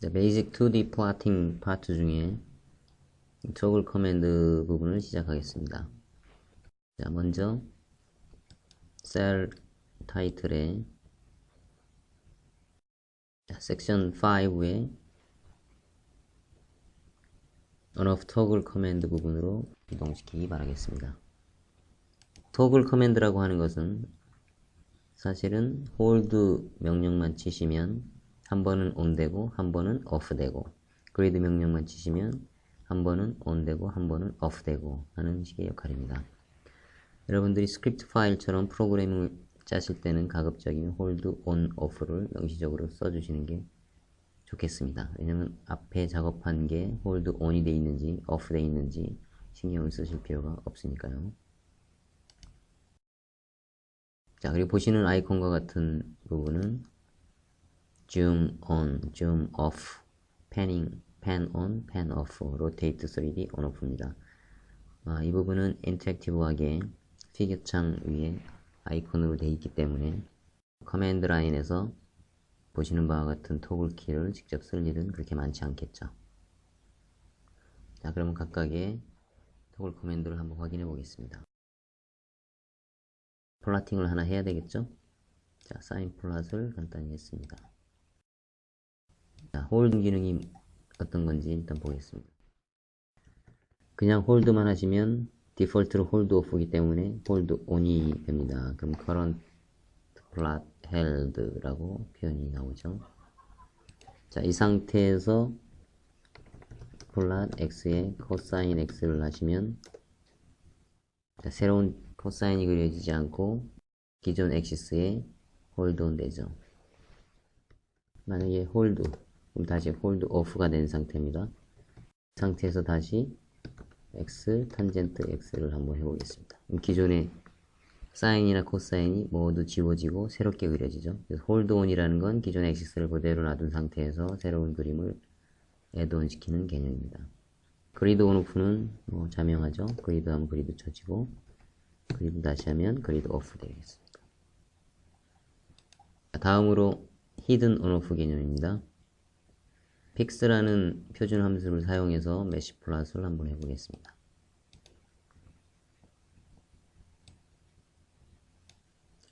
자, 베이직 2D 플로팅 파트 중에 토글 커맨드 부분을 시작하겠습니다. 자, 먼저 셀 타이틀에 섹션 5에 on-off 토글 커맨드 부분으로 이동시키기 바라겠습니다. 토글 커맨드라고 하는 것은 사실은 hold 명령만 치시면 한 번은 on 되고 한 번은 off 되고, 그리드 명령만 치시면 한 번은 on 되고 한 번은 off 되고 하는 식의 역할입니다. 여러분들이 스크립트 파일처럼 프로그램을 짜실 때는 가급적이면 hold, on, off를 명시적으로 써주시는 게 좋겠습니다. 왜냐면 앞에 작업한 게 hold, on이 돼 있는지 off 돼 있는지 신경을 쓰실 필요가 없으니까요. 자, 그리고 보시는 아이콘과 같은 부분은 zoom on, zoom off, panning, pan on, pan off, rotate 3D on off입니다. 이 부분은 인터랙티브하게 피규어 창 위에 아이콘으로 되어 있기 때문에 커맨드 라인에서 보시는 바와 같은 토글 키를 직접 쓸 일은 그렇게 많지 않겠죠. 자, 그러면 각각의 토글 커맨드를 한번 확인해 보겠습니다. 플라팅을 하나 해야 되겠죠? 자, 사인 플랫을 간단히 했습니다. 자, 홀드 기능이 어떤 건지 일단 보겠습니다. 그냥 홀드만 하시면 디폴트로 홀드 오프이기 때문에 홀드 온이 됩니다. 그럼 current plot held라고 표현이 나오죠. 자, 이 상태에서 플롯 x에 코사인 x를 하시면 자, 새로운 코사인이 그려지지 않고 기존 엑시스에 홀드 온 되죠. 만약에 홀드, 그럼 다시 홀드 오프가 된 상태입니다. 이 상태에서 다시 x, 탄젠트 x를 한번 해보겠습니다. 기존의 사인이나 코사인이 모두 지워지고 새롭게 그려지죠. 그래서 홀드 온이라는 건 기존의 엑시스를 그대로 놔둔 상태에서 새로운 그림을 애드온 시키는 개념입니다. 그리드 온 오프는 자명하죠. 그리드 하면 그리드 쳐지고, 그리드 다시 하면 그리드 오프 되겠습니다. 다음으로 히든 온 오프 개념입니다. 픽스라는 표준 함수를 사용해서 메시 플롯을 한번 해보겠습니다.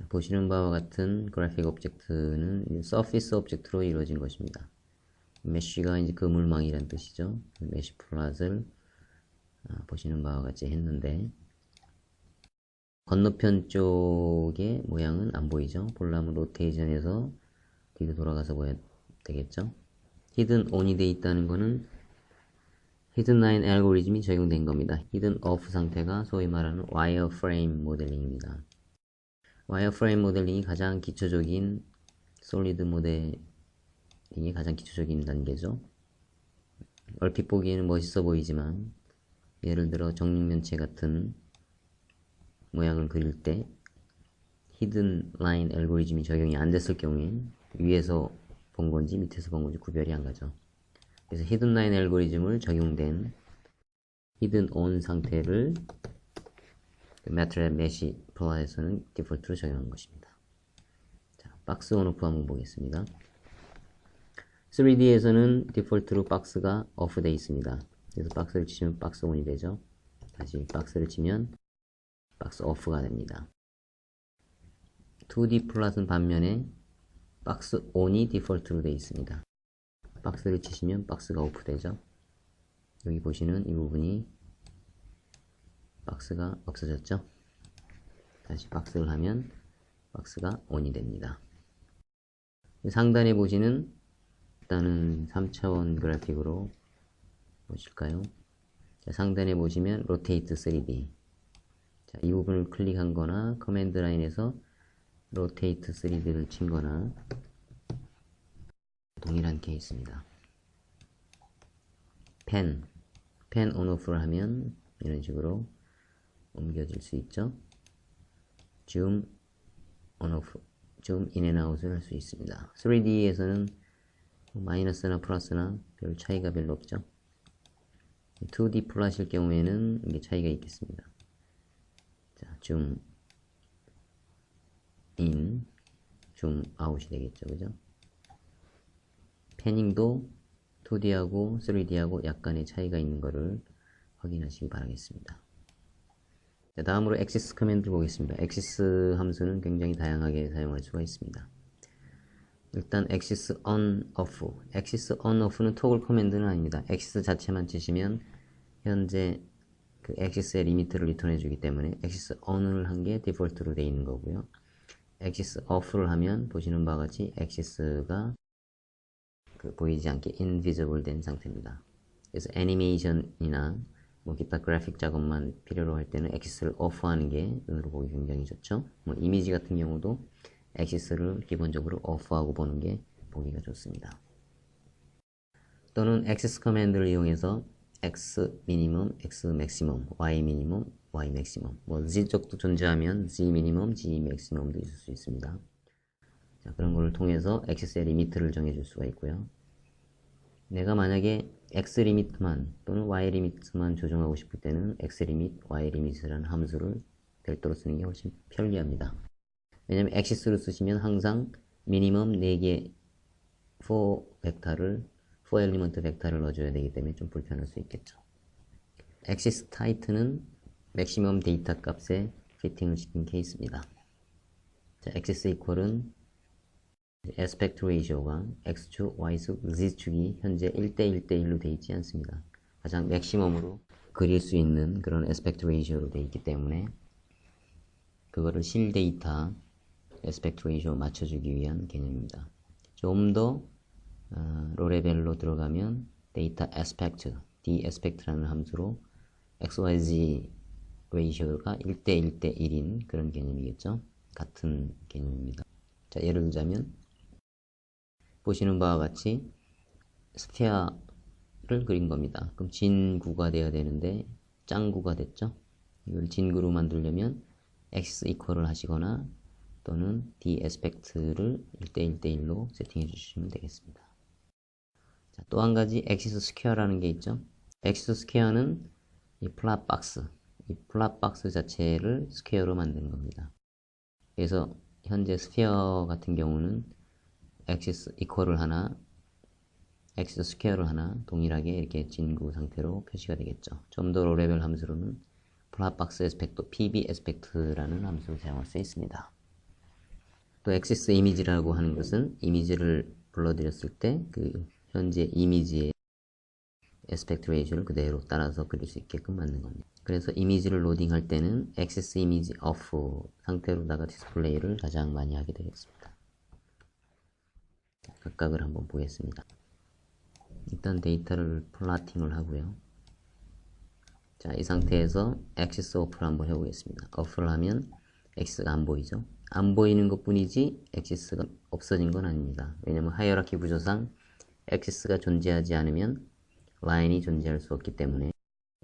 보시는 바와 같은 그래픽 오브젝트는 서피스 오브젝트로 이루어진 것입니다. 메쉬가 이제 그물망이란 뜻이죠. 메쉬 플롯을 보시는 바와 같이 했는데 건너편 쪽의 모양은 안 보이죠. 보려면 로테이션에서 뒤로 돌아가서 보여야 되겠죠. 히든 온이 되어 있다는 것은 히든 라인 알고리즘이 적용된 겁니다. 히든 오프 상태가 소위 말하는 와이어프레임 모델링입니다. 와이어프레임 모델링이 가장 기초적인 솔리드 모델링이 가장 기초적인 단계죠. 얼핏 보기에는 멋있어 보이지만 예를 들어 정육면체 같은 모양을 그릴 때 히든 라인 알고리즘이 적용이 안 됐을 경우에 위에서 본 건지 밑에서 본 건지 구별이 안 가죠. 그래서 히든 라인 알고리즘을 적용된 히든 온 상태를 매트랩 메시 플롯에서는 디폴트로 적용한 것입니다. 자, 박스 온 오프 한번 보겠습니다. 3D에서는 디폴트로 박스가 오프 되어 있습니다. 그래서 박스를 치면 박스 온이 되죠. 다시 박스를 치면 박스 오프가 됩니다. 2D 플롯은 반면에 박스 온이 디폴트로 되어 있습니다. 박스를 치시면 박스가 오프 되죠. 여기 보시는 이 부분이 박스가 없어졌죠. 다시 박스를 하면 박스가 온이 됩니다. 상단에 보시는 일단은 3차원 그래픽으로 보실까요? 자, 상단에 보시면 로테이트 3D. 자, 이 부분을 클릭한 거나 커맨드 라인에서 로테이트 3D를 친 거나 동일한 케이스입니다. 펜 온 오프를 하면 이런 식으로 옮겨질 수 있죠. 줌 온 오프, 줌 인 앤 아웃을 할 수 있습니다. 3D에서는 마이너스나 플러스나 별 차이가 별로 없죠. 2D 플롯일 경우에는 이게 차이가 있겠습니다. 자, 줌 인, 줌 아웃이 되겠죠. 그죠? 패닝도 2D하고 3D하고 약간의 차이가 있는 것을 확인하시기 바라겠습니다. 자, 다음으로 액시스 커맨드를 보겠습니다. 액시스 함수는 굉장히 다양하게 사용할 수가 있습니다. 일단 액시스 on, off. 액시스 on, off는 토글 커맨드는 아닙니다. 액시스 자체만 치시면 현재 그 액시스의 리미트를 리턴해 주기 때문에 액시스 on을 한 게 디폴트로 되어 있는 거고요. 액시스 off를 하면 보시는 바와 같이 액시스가 보이지 않게 invisible 된 상태입니다. 그래서 애니메이션이나 뭐 기타 그래픽 작업만 필요로 할 때는 액시스를 off하는 게 눈으로 보기 굉장히 좋죠. 뭐 이미지 같은 경우도 액시스를 기본적으로 off하고 보는 게 보기가 좋습니다. 또는 액시스 커맨드를 이용해서 x 미니멈, x 맥시멈, y 미니멈, y 맥시멈, 뭐 z 쪽도 존재하면 z 미니멈, z 맥시멈도 있을 수 있습니다. 자, 그런 거를 통해서 액시스의 리미트를 정해줄 수가 있고요. 내가 만약에 x 리미트만 또는 y 리미트만 조정하고 싶을 때는 x 리미트, y 리미트라는 함수를 별도로 쓰는 게 훨씬 편리합니다. 왜냐면 액시스로 쓰시면 항상 미니멈 4개 4 엘리먼트 벡터를 넣어줘야 되기 때문에 좀 불편할 수 있겠죠. 액시스 타이트는 맥시멈 데이터 값에 피팅을 시킨 케이스입니다. 자, 액시스 이퀄은 에스펙트 레이시오가 X축, Y축, Z축이 현재 1대1대1로 되어 있지 않습니다. 가장 맥시멈으로 그릴 수 있는 그런 에스펙트 레이시오로 되어 있기 때문에 그거를 실 데이터 에스펙트 레이시오 맞춰주기 위한 개념입니다. 좀 더 로레벨로 들어가면 데이터 에스펙트, D-에스펙트라는 함수로 XYZ 레이시오가 1대1대1인 그런 개념이겠죠. 같은 개념입니다. 자, 예를 들자면 보시는 바와 같이 스피어를 그린 겁니다. 그럼 진구가 되어야 되는데 짱구가 됐죠. 이걸 진구로 만들려면 x 이퀄을 하시거나 또는 d 에스펙트를 1대1대1로 세팅해 주시면 되겠습니다. 자, 또 한 가지 엑시스 스퀘어라는 게 있죠. 엑시스 스퀘어는 이 플랫 박스 자체를 스퀘어로 만드는 겁니다. 그래서 현재 스피어 같은 경우는 엑시스 이퀄을 하나, 엑시스 스퀘어를 하나 동일하게 이렇게 진구 상태로 표시가 되겠죠. 좀 더 로레벨 함수로는 플랫 박스 에스펙트, PB 에스펙트라는 함수를 사용할 수 있습니다. 또 엑시스 이미지라고 하는 것은 이미지를 불러들였을 때 그 현재 이미지의 에스펙트 레이쇼를 그대로 따라서 그릴 수 있게끔 만든 겁니다. 그래서 이미지를 로딩할 때는 엑시스 이미지 오프 상태로다가 디스플레이를 가장 많이 하게 되겠습니다. 각각을 한번 보겠습니다. 일단 데이터를 플라팅을 하고요. 자, 이 상태에서 엑시스 오프를 한번 해보겠습니다. 오프를 하면 엑시스가 안 보이죠? 안 보이는 것 뿐이지 엑시스가 없어진 건 아닙니다. 왜냐면 하이어라키 구조상 엑시스가 존재하지 않으면 라인이 존재할 수 없기 때문에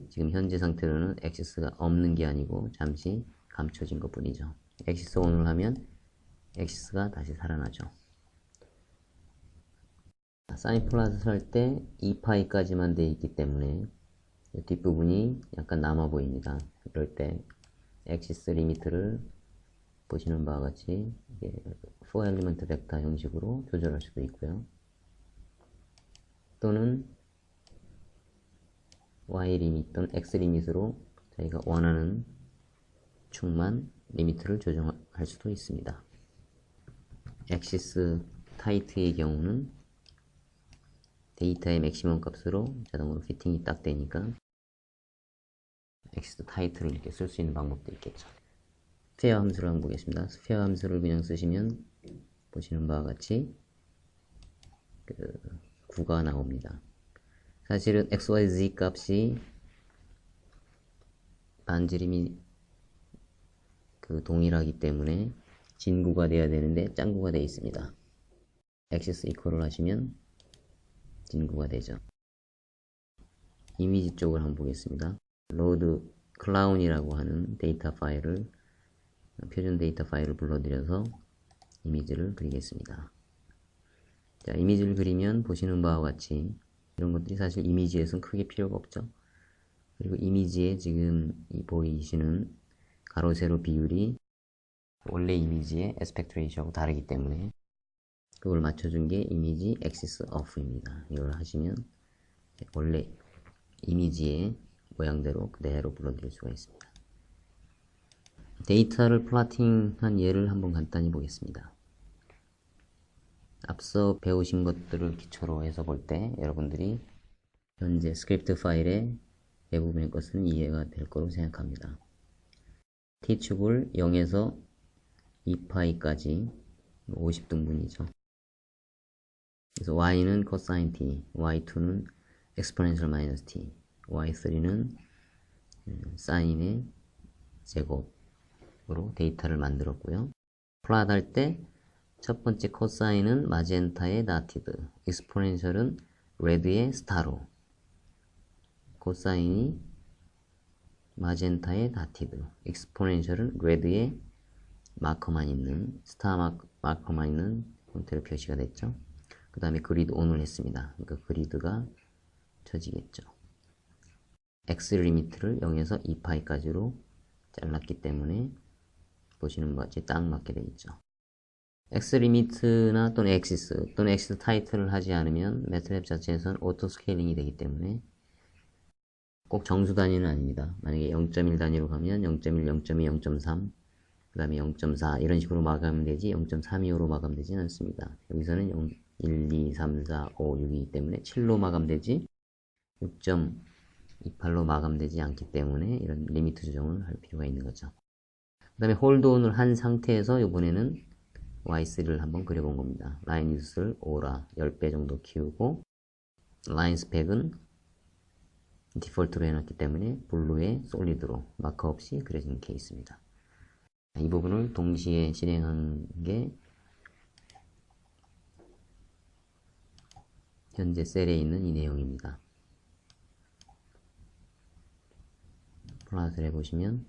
지금 현재 상태로는 엑시스가 없는 게 아니고 잠시 감춰진 것 뿐이죠. 엑시스 ON을 하면 엑시스가 다시 살아나죠. 사인 플롯을 할 때 2파이까지만 되어 있기 때문에 뒷부분이 약간 남아 보입니다. 이럴 때 엑시스 리미트를 보시는 바와 같이 4 엘리먼트 벡터 형식으로 조절할 수도 있고요. 또는 Y 리밋 또는 X 리밋으로 저희가 원하는 축만 리미트를 조정할 수도 있습니다. 엑시스 타이트의 경우는 데이터의 맥시멈 값으로 자동으로 피팅이 딱 되니까 엑시스 타이트를 이렇게 쓸 수 있는 방법도 있겠죠. 스페어 함수를 한번 보겠습니다. 스페어 함수를 그냥 쓰시면 보시는 바와 같이 9가 나옵니다. 사실은 XYZ 값이 반지름이 동일하기 때문에 진구가 되어야 되는데 짱구가 되어 있습니다. 엑시스 이퀄을 하시면 진구가 되죠. 이미지 쪽을 한번 보겠습니다. 로드 클라운이라고 하는 데이터 파일을 표준 데이터 파일을 불러들여서 이미지를 그리겠습니다. 자, 이미지를 그리면 보시는 바와 같이 이런 것들이 사실 이미지에서는 크게 필요가 없죠. 그리고 이미지에 지금 보이시는 가로 세로 비율이 원래 이미지의 에스펙트 레이시오하고 다르기 때문에 그걸 맞춰준 게 이미지 axis off입니다. 이걸 하시면 원래 이미지의 모양대로 그대로 불러드릴 수가 있습니다. 데이터를 플로팅한 예를 한번 간단히 보겠습니다. 앞서 배우신 것들을 기초로 해서 볼 때 여러분들이 현재 스크립트 파일의 대부분의 것은 이해가 될 거로 생각합니다. t축을 0에서 2파이까지 50등분이죠. 그래서 y는 cosine t, y2는 exponential minus t, y3는 sine의 제곱으로 데이터를 만들었고요. 플롯 할 때 첫 번째 코사인은 마젠타의 다티드, exponential은 레드의 스타로, 코사인이 마젠타의 다티드, exponential은 레드의 마커만 있는, 스타 마커만 있는 형태로 표시가 됐죠. 그 다음에 그리드 ON을 했습니다. 그러니까 그리드가 쳐지겠죠. X 리미트를 0에서 2파이까지로 잘랐기 때문에 보시는 것 같이 딱 맞게 되겠죠. X 리미트나 또는 엑시스 또는 엑시스 타이틀을 하지 않으면 매트랩 자체에서는 오토 스케일링이 되기 때문에 꼭 정수 단위는 아닙니다. 만약에 0.1 단위로 가면 0.1, 0.2, 0.3 그 다음에 0.4 이런 식으로 마감하면 되지 0.325로 마감되지는 않습니다. 여기서는 1, 2, 3, 4, 5, 6이기 때문에 7로 마감되지 6.28로 마감되지 않기 때문에 이런 리미트 조정을 할 필요가 있는 거죠. 그 다음에 홀드온을 한 상태에서 이번에는 Y3를 한번 그려본 겁니다. 라인 유스를 5라 10배 정도 키우고 라인 스펙은 디폴트로 해놨기 때문에 블루의 솔리드로 마커 없이 그려진 케이스입니다. 이 부분을 동시에 실행한 게 현재 셀에 있는 이 내용입니다. 플롯을 해보시면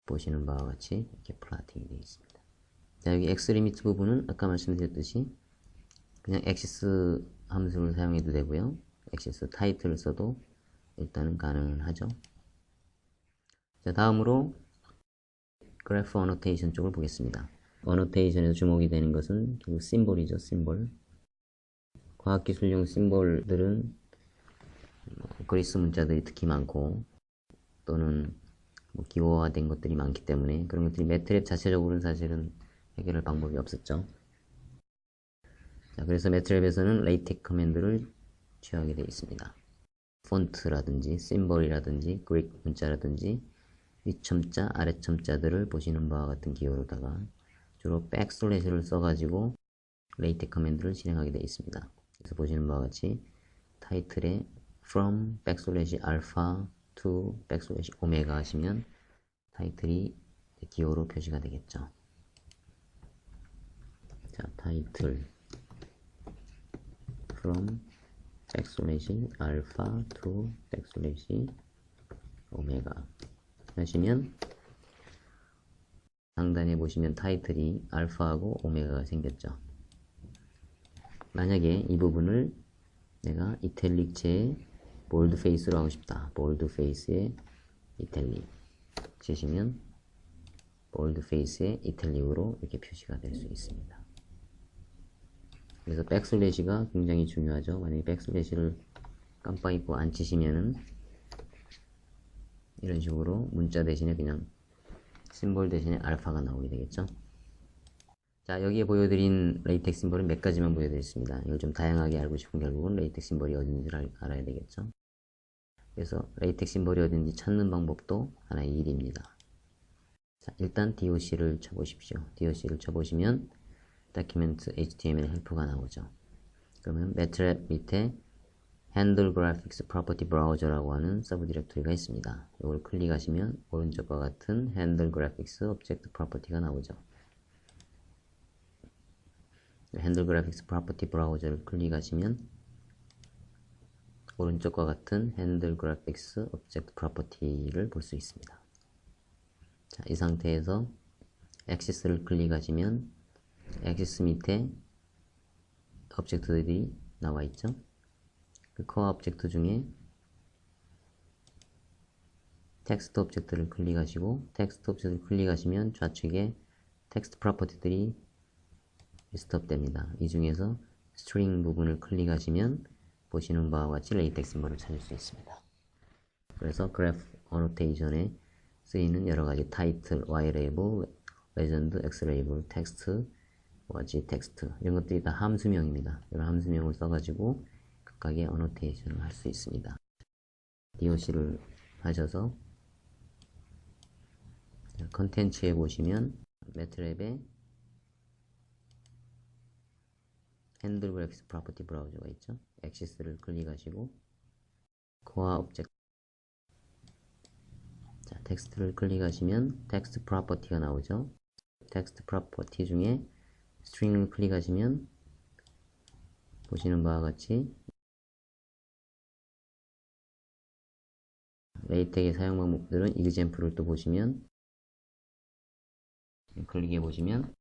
보시는 바와 같이 이렇게 플로팅이 되어 있습니다. 자, 여기 x 리미트 부분은 아까 말씀드렸듯이 그냥 엑시스 함수를 사용해도 되고요. 엑시스 타이틀을 써도 일단은 가능은 하죠. 자, 다음으로 그래프 어노테이션 쪽을 보겠습니다. 어노테이션에서 주목이 되는 것은 결국 심볼이죠. 심볼. 과학기술용 심볼들은 그리스 문자들이 특히 많고 또는 기호화된 것들이 많기 때문에 그런 것들이 매트랩 자체적으로는 사실은 해결할 방법이 없었죠. 자, 그래서 매트랩에서는 레이텍 커맨드를 취하게 되어 있습니다. 폰트라든지 심볼이라든지 그릭 문자라든지 윗첨자 아래첨자들을 보시는 바와 같은 기호로다가 주로 백슬래시를 써가지고 레이텍 커맨드를 실행하게 되어 있습니다. 그래서 보시는 바와 같이 타이틀에 from 백슬래시 alpha to 백슬래시 omega 하시면 타이틀이 기호로 표시가 되겠죠. 자, 타이틀 from 백슬래시 alpha to 백슬래시 omega 하시면 상단에 보시면 타이틀이 알파하고 오메가가 생겼죠. 만약에 이 부분을 내가 이탈릭체의 볼드 페이스로 하고 싶다. 볼드 페이스의 이탈릭 치시면 볼드 페이스의 이탈릭으로 이렇게 표시가 될 수 있습니다. 그래서 백슬래시가 굉장히 중요하죠. 만약에 백슬래시를 깜빡 잊고 안 치시면은 이런 식으로 문자 대신에 그냥 심볼 대신에 알파가 나오게 되겠죠. 자, 여기에 보여드린 레이텍 심볼은 몇 가지만 보여드렸습니다. 이걸 좀 다양하게 알고 싶은 결국은 레이텍 심볼이 어딘지를 알아야 되겠죠. 그래서 레이텍 심볼이 어딘지 찾는 방법도 하나의 일입니다. 자, 일단 DOC를 쳐보십시오. DOC를 쳐보시면 Document HTML 헬프가 나오죠. 그러면 매트랩 밑에 Handle Graphics Property Browser라고 하는 서브 디렉토리가 있습니다. 이걸 클릭하시면 오른쪽과 같은 Handle Graphics Object Property가 나오죠. Handle Graphics Property Browser를 클릭하시면 오른쪽과 같은 Handle Graphics Object Property를 볼 수 있습니다. 자, 이 상태에서 Axis를 클릭하시면 Axis 밑에 오브젝트들이 나와 있죠. 그 코어 오브젝트 중에 텍스트 오브젝트를 클릭하시고 텍스트 오브젝트를 클릭하시면 좌측에 텍스트 프로퍼티들이 스톱됩니다. 이 중에서 스트링 부분을 클릭하시면 보시는 바와 같이 레이텍 심볼을 찾을 수 있습니다. 그래서 그래프 어노테이션에 쓰이는 여러가지 타이틀, Y레이블, 레전드, X레이블, 텍스트, G텍스트 이런 것들이 다 함수명입니다. 이런 함수명을 써가지고 각각의 어노테이션을 할 수 있습니다. DOC를 하셔서 컨텐츠에 보시면 매트랩에 핸들 그래픽스 프로퍼티 브라우저가 있죠. 액시스를 클릭하시고 코어 오브젝트, 자, 텍스트를 클릭하시면 텍스트 프로퍼티가 나오죠. 텍스트 프로퍼티 중에 스트링을 클릭하시면 보시는 바와 같이 레이텍의 사용 방법들은 example을 또 보시면 클릭해 보시면